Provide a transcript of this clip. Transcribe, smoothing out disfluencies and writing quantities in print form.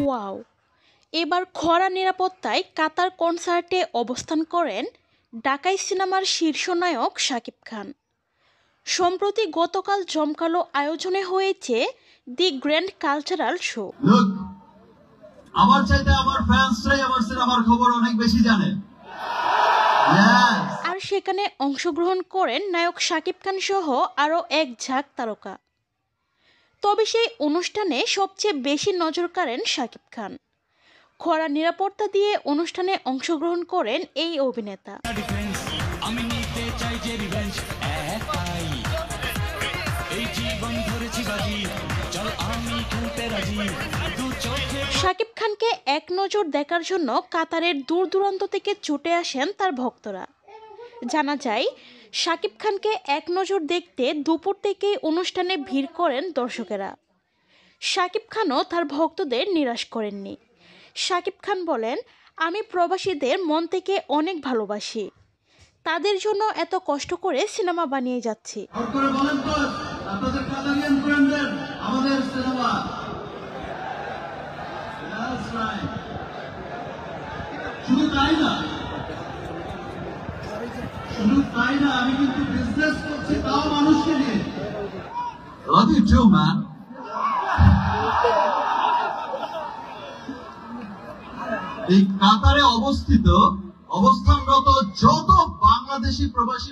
Wow! এবার কড়া নিরাপত্তায় কাতার কনসার্টে অবস্থান করেন ঢাকাই সিনেমার শীর্ষ নায়ক শাকিব খান। সম্প্রতি গতকাল জমকালো আয়োজনে হয়েছে দি গ্র্যান্ড কালচারাল শো। Look, আমার চাইতে আমার ফ্যান্সরাই আমার সিনেমার খবর অনেক বেশি জানে। Yes! আর সেখানে অংশগ্রহণ করেন নায়ক শাকিব খান সহ আরও এক ঝাঁক তারকা। তবে সেই অনুষ্ঠানে সবচেয়ে বেশি নজর কাড়েন শাকিব খান। কড়া নিরাপত্তা দিয়ে অনুষ্ঠানে অংশগ্রহণ করেন এই অভিনেতা। শাকিব খানকে এক নজর দেখার জন্য কাতারের দূর দূরান্ত থেকে ছুটে আসেন তার ভক্তরা। জানা যায়, শাকিব খানকে এক নজর দেখতে দুপুর থেকেই অনুষ্ঠানে ভিড় করেন দর্শকেরা। শাকিব খানও তার ভক্তদের নিরাশ করেননি। শাকিব খান বলেন, আমি প্রবাসীদের মন থেকে অনেক ভালোবাসি, তাদের জন্য এত কষ্ট করে সিনেমা বানিয়ে যাচ্ছি। শুধু তাই না, আমি কিন্তু বিজনেস করছি, তাও মানুষকে নিয়ে। Love you too, man. এই কাতারে অবস্থানরত যত বাংলাদেশি প্রবাসী